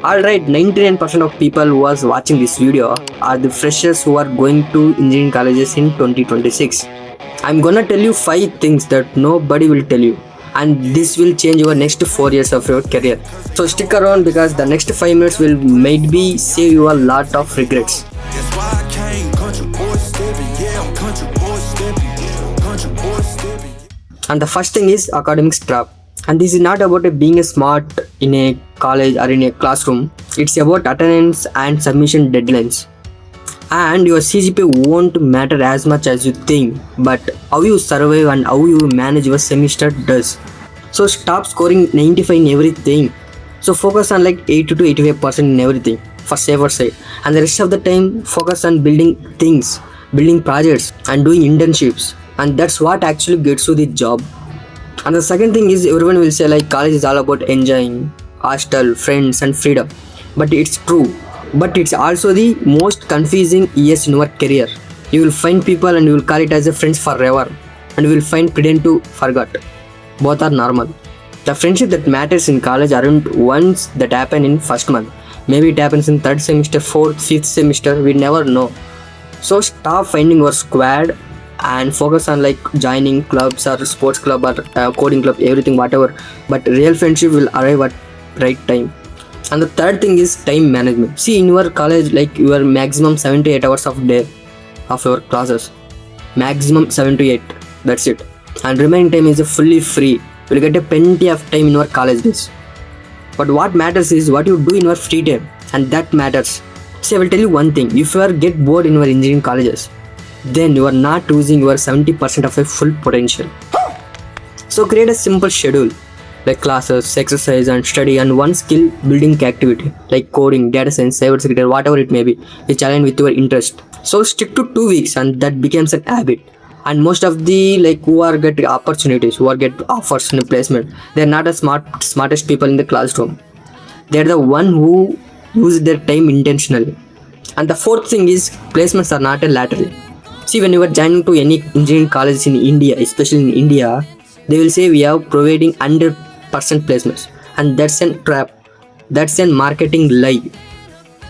Alright, 99% of people who was watching this video are the freshers who are going to engineering colleges in 2026. I'm gonna tell you 5 things that nobody will tell you, and this will change your next 4 years of your career. So stick around because the next 5 minutes will maybe save you a lot of regrets. That's why I came, country boy stepping, yeah, I'm country boy stepping, country boy stepping. And the first thing is academics trap. And this is not about being a smart in a college or in a classroom. It's about attendance and submission deadlines. And your CGPA won't matter as much as you think, but how you survive and how you manage your semester does. So stop scoring 95 in everything. So focus on like 80 to 85% in everything for safer side. And the rest of the time focus on building things, building projects and doing internships. And that's what actually gets you the job. And the second thing is everyone will say like college is all about enjoying, hostel, friends and freedom. But it's true. But it's also the most confusing years in your career. You will find people and you will call it as a friends forever. And you will find pretend to forget. Both are normal. The friendship that matters in college aren't ones that happen in first month. Maybe it happens in third semester, fourth, fifth semester. We never know. So stop finding your squad and focus on like joining clubs or sports club or coding club, everything, whatever. But real friendship will arrive at right time. And the third thing is time management. See, in your college, like your maximum 7 to 8 hours of day of your classes, maximum 7 to 8. That's it. And remaining time is fully free. You'll get a plenty of time in your college days. But what matters is what you do in your free time, and that matters. See, I will tell you one thing. If you are get bored in your engineering colleges, then you are not using your 70% of your full potential. So create a simple schedule like classes, exercise and study, and one skill building activity like coding, data science, cybersecurity, whatever it may be, which align with your interest. So stick to 2 weeks and that becomes an habit. And most of the like who are get opportunities, who are get offers in a placement, they're not the smartest people in the classroom. They're the one who use their time intentionally. And the fourth thing is placements are not a lottery. See, when you are joining to any engineering college in India, especially in India, they will say we are providing 100% placements, and that's a trap. That's a marketing lie.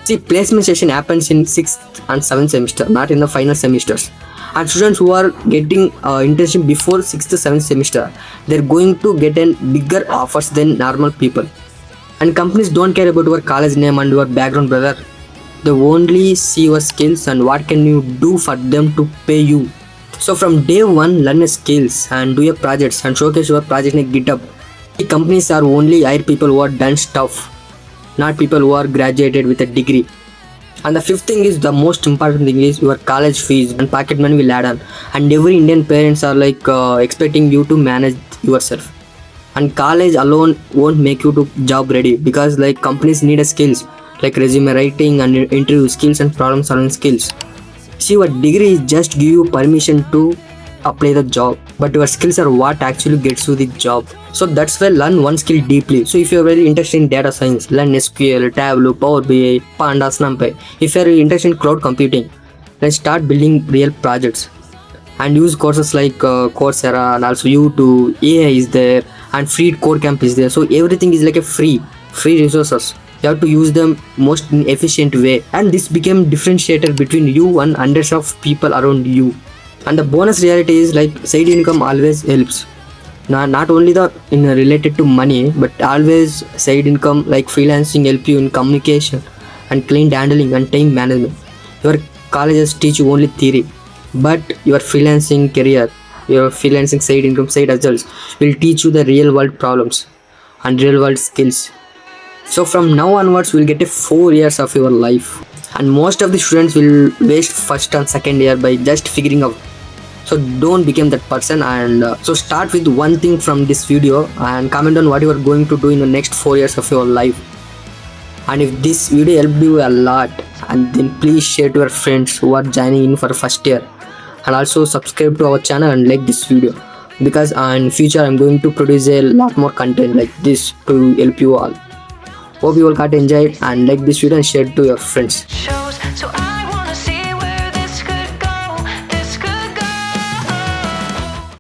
See, placement session happens in 6th and 7th semester, not in the final semesters. And students who are getting internship before 6th to 7th semester, they're going to get a bigger offers than normal people. And companies don't care about your college name and your background, brother. They only see your skills and what can you do for them to pay you. So from day one, learn your skills and do your projects and showcase your project in GitHub. Companies are only hire people who are done stuff, not people who are graduated with a degree. And the fifth thing is the most important thing is your college fees and pocket money will add on. And every Indian parents are like expecting you to manage yourself. And college alone won't make you to job ready because like companies need a skills like resume writing and interview skills and problem solving skills. See, your degree is just give you permission to apply the job, but your skills are what actually gets you the job. So that's why learn one skill deeply. So if you're very interested in data science, learn SQL, Tableau, Power BI, Pandas, NumPy. If you're interested in cloud computing, then start building real projects and use courses like Coursera and also YouTube. AI is there and free code camp is there. So everything is like a free resources. You have to use them most in efficient way, and this became differentiator between you and hundreds of people around you. And the bonus reality is like side income always helps. Not only the in related to money, but always side income like freelancing help you in communication and client handling and time management. Your colleges teach you only theory, but your freelancing career, your freelancing side income, side hustles will teach you the real world problems and real world skills. So from now onwards, we'll get a 4 years of your life, and most of the students will waste first and second year by just figuring out. So don't become that person, and so start with one thing from this video and comment on what you are going to do in the next 4 years of your life. And if this video helped you a lot, and then please share to your friends who are joining in for first year, and also subscribe to our channel and like this video, because in future I'm going to produce a lot more content like this to help you all. Hope you all got enjoyed and like this video and share it to your friends.